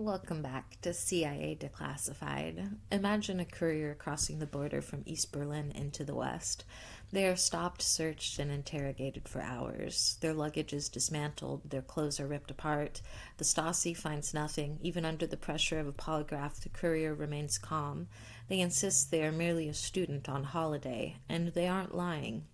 Welcome back to CIA Declassified. Imagine a courier crossing the border from East Berlin into the West. They are stopped, searched, and interrogated for hours. Their luggage is dismantled, their clothes are ripped apart. The Stasi finds nothing. Even under the pressure of a polygraph, the courier remains calm. They insist they are merely a student on holiday, and they aren't lying.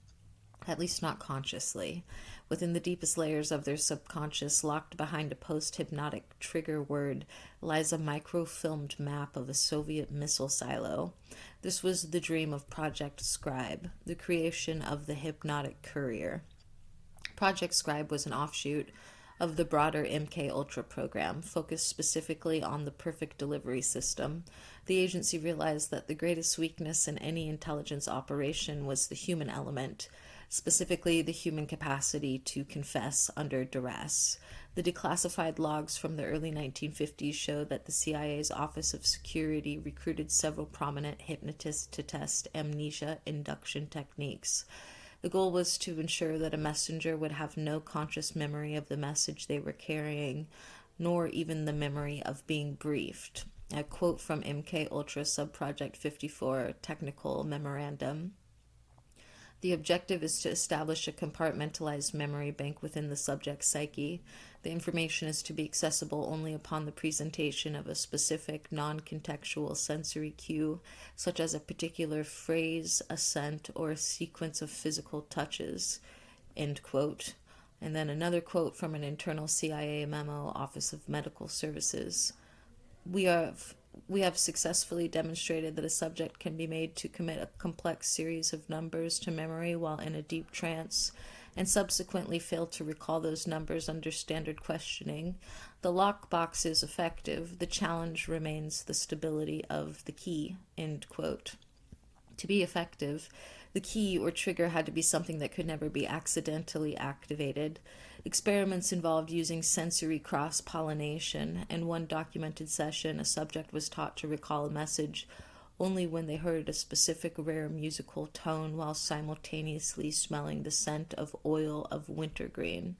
At least not consciously. Within the deepest layers of their subconscious, locked behind a post-hypnotic trigger word, lies a microfilmed map of a Soviet missile silo. This was the dream of Project SCRIBE, the creation of the Hypnotic Courier. Project SCRIBE was an offshoot of the broader MKULTRA program, focused specifically on the perfect delivery system. The agency realized that the greatest weakness in any intelligence operation was the human element, specifically the human capacity to confess under duress. The declassified logs from the early 1950s show that the CIA's Office of Security recruited several prominent hypnotists to test amnesia induction techniques. The goal was to ensure that a messenger would have no conscious memory of the message they were carrying, nor even the memory of being briefed. A quote from MK Ultra Subproject 54 Technical Memorandum. The objective is to establish a compartmentalized memory bank within the subject's psyche. The information is to be accessible only upon the presentation of a specific, non-contextual sensory cue, such as a particular phrase, a scent, or a sequence of physical touches. End quote. And then another quote from an internal CIA memo, Office of Medical Services. We have successfully demonstrated that a subject can be made to commit a complex series of numbers to memory while in a deep trance, and subsequently fail to recall those numbers under standard questioning. The lockbox is effective. The challenge remains the stability of the key. End quote. To be effective, the key or trigger had to be something that could never be accidentally activated. Experiments involved using sensory cross-pollination. In one documented session, a subject was taught to recall a message only when they heard a specific rare musical tone while simultaneously smelling the scent of oil of wintergreen.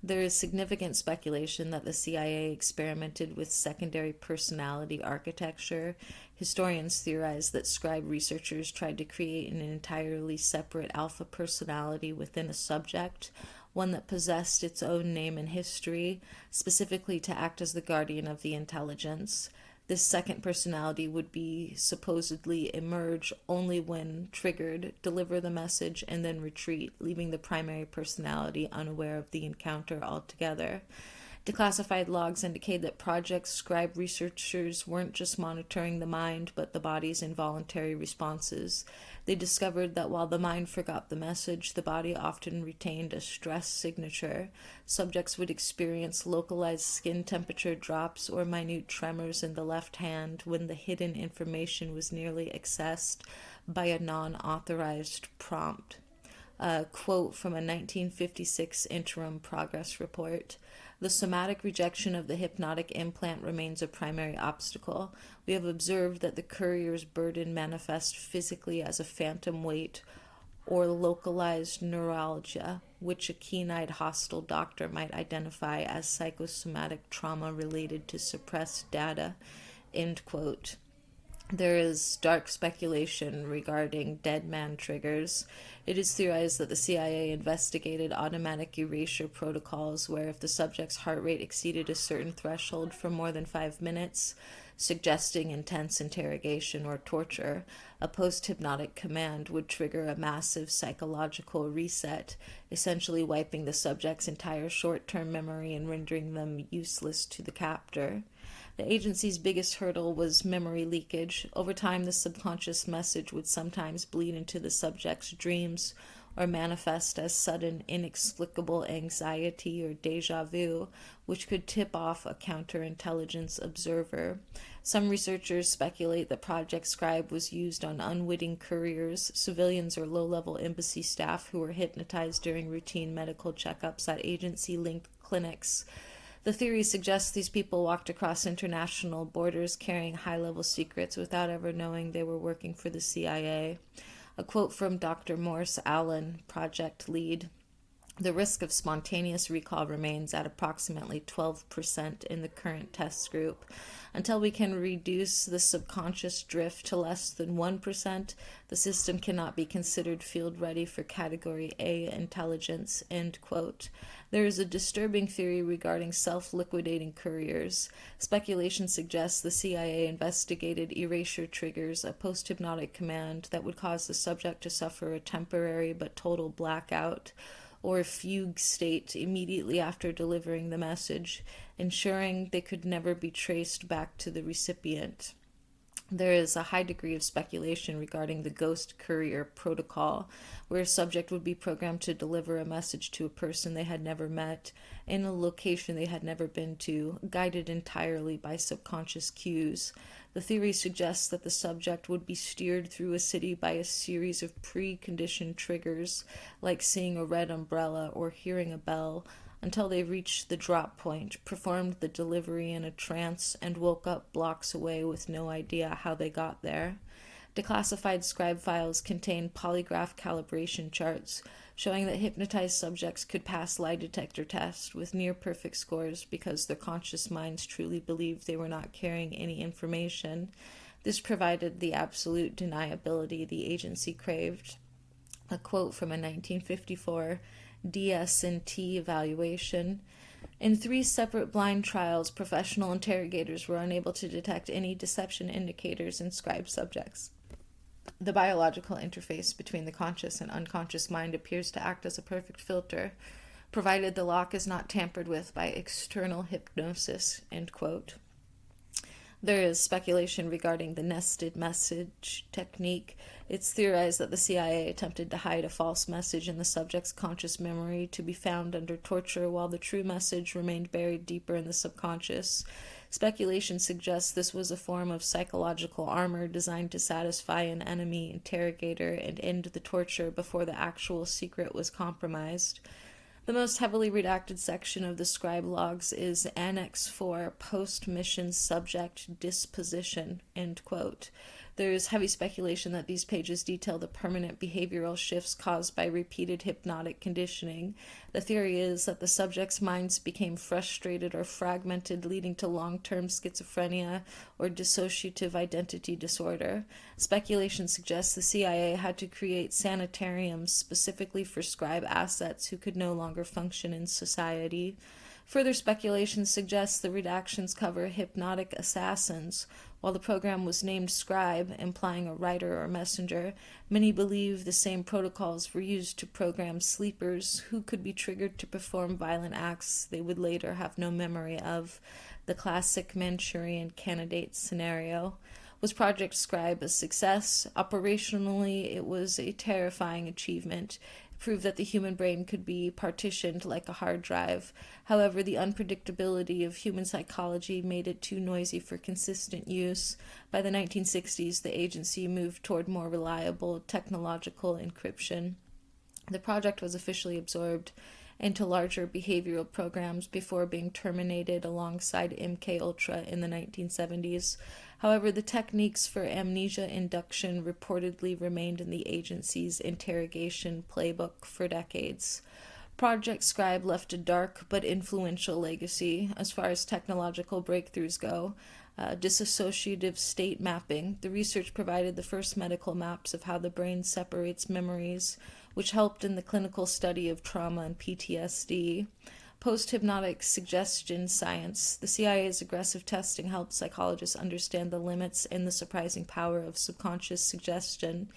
There is significant speculation that the CIA experimented with secondary personality architecture. Historians theorize that Scribe researchers tried to create an entirely separate alpha personality within a subject, one that possessed its own name and history, specifically to act as the guardian of the intelligence. This second personality would be supposedly emerge only when triggered, deliver the message, and then retreat, leaving the primary personality unaware of the encounter altogether. Declassified logs indicate that Project Scribe researchers weren't just monitoring the mind, but the body's involuntary responses. They discovered that while the mind forgot the message, the body often retained a stress signature. Subjects would experience localized skin temperature drops or minute tremors in the left hand when the hidden information was nearly accessed by a non-authorized prompt. A quote from a 1956 interim progress report. The somatic rejection of the hypnotic implant remains a primary obstacle. We have observed that the courier's burden manifests physically as a phantom weight or localized neuralgia, which a keen-eyed hostile doctor might identify as psychosomatic trauma related to suppressed data. End quote. There is dark speculation regarding dead man triggers. It is theorized that the CIA investigated automatic erasure protocols where if the subject's heart rate exceeded a certain threshold for more than 5 minutes, suggesting intense interrogation or torture, a post-hypnotic command would trigger a massive psychological reset, essentially wiping the subject's entire short-term memory and rendering them useless to the captor. The agency's biggest hurdle was memory leakage. Over time, the subconscious message would sometimes bleed into the subject's dreams or manifest as sudden, inexplicable anxiety or deja vu, which could tip off a counterintelligence observer. Some researchers speculate that Project Scribe was used on unwitting couriers, civilians, or low-level embassy staff who were hypnotized during routine medical checkups at agency-linked clinics. The theory suggests these people walked across international borders carrying high-level secrets without ever knowing they were working for the CIA. A quote from Dr. Morse Allen, project lead. The risk of spontaneous recall remains at approximately 12% in the current test group. Until we can reduce the subconscious drift to less than 1%, the system cannot be considered field ready for Category A intelligence, end quote. There is a disturbing theory regarding self-liquidating couriers. Speculation suggests the CIA investigated erasure triggers, a post-hypnotic command that would cause the subject to suffer a temporary but total blackout or fugue state immediately after delivering the message, ensuring they could never be traced back to the recipient. There is a high degree of speculation regarding the ghost courier protocol, where a subject would be programmed to deliver a message to a person they had never met, in a location they had never been to, guided entirely by subconscious cues. The theory suggests that the subject would be steered through a city by a series of preconditioned triggers, like seeing a red umbrella or hearing a bell, until they reached the drop point, performed the delivery in a trance, and woke up blocks away with no idea how they got there. Declassified scribe files contain polygraph calibration charts showing that hypnotized subjects could pass lie detector tests with near-perfect scores because their conscious minds truly believed they were not carrying any information. This provided the absolute deniability the agency craved. A quote from a 1954 DS&T evaluation. In 3 separate blind trials, professional interrogators were unable to detect any deception indicators in scribe subjects. The biological interface between the conscious and unconscious mind appears to act as a perfect filter, provided the lock is not tampered with by external hypnosis, end quote. There is speculation regarding the nested message technique. It's theorized that the CIA attempted to hide a false message in the subject's conscious memory to be found under torture while the true message remained buried deeper in the subconscious. Speculation suggests this was a form of psychological armor designed to satisfy an enemy interrogator and end the torture before the actual secret was compromised. The most heavily redacted section of the scribe logs is Annex 4, Post-Mission Subject Disposition, end quote. There is heavy speculation that these pages detail the permanent behavioral shifts caused by repeated hypnotic conditioning. The theory is that the subject's minds became frustrated or fragmented, leading to long-term schizophrenia or dissociative identity disorder. Speculation suggests the CIA had to create sanitariums specifically for scribe assets who could no longer function in society. Further speculation suggests the redactions cover hypnotic assassins. While the program was named Scribe, implying a writer or messenger, many believe the same protocols were used to program sleepers who could be triggered to perform violent acts they would later have no memory of. The classic Manchurian Candidate scenario. Was Project Scribe a success? Operationally, it was a terrifying achievement. Proved that the human brain could be partitioned like a hard drive. However, the unpredictability of human psychology made it too noisy for consistent use. By the 1960s, the agency moved toward more reliable technological encryption. The project was officially absorbed into larger behavioral programs before being terminated alongside MKULTRA in the 1970s. However, the techniques for amnesia induction reportedly remained in the agency's interrogation playbook for decades. Project Scribe left a dark but influential legacy as far as technological breakthroughs go. Dissociative state mapping. The research provided the first medical maps of how the brain separates memories, which helped in the clinical study of trauma and PTSD. Post-hypnotic suggestion science. The CIA's aggressive testing helped psychologists understand the limits and the surprising power of subconscious suggestion.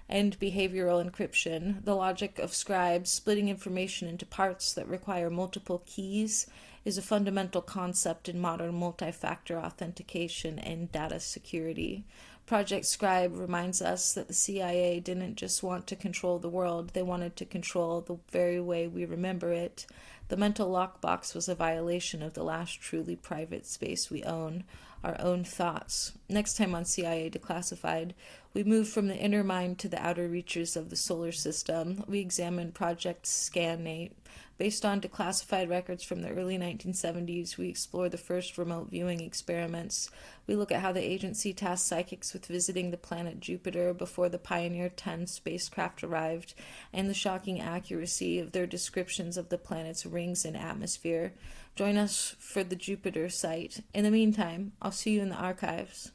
And behavioral encryption. The logic of scribes splitting information into parts that require multiple keys is a fundamental concept in modern multi-factor authentication and data security. Project Scribe reminds us that the CIA didn't just want to control the world, they wanted to control the very way we remember it. The The mental lockbox was a violation of the last truly private space we own, our own thoughts. Next time on CIA Declassified, we move from the inner mind to the outer reaches of the solar system. We examine Project SCRIBE. Based on declassified records from the early 1970s, we explore the first remote viewing experiments. We look at how the agency tasked psychics with visiting the planet Jupiter before the Pioneer 10 spacecraft arrived, and the shocking accuracy of their descriptions of the planet's rings and atmosphere. Join us for the Jupiter site. In the meantime, I'll see you in the archives.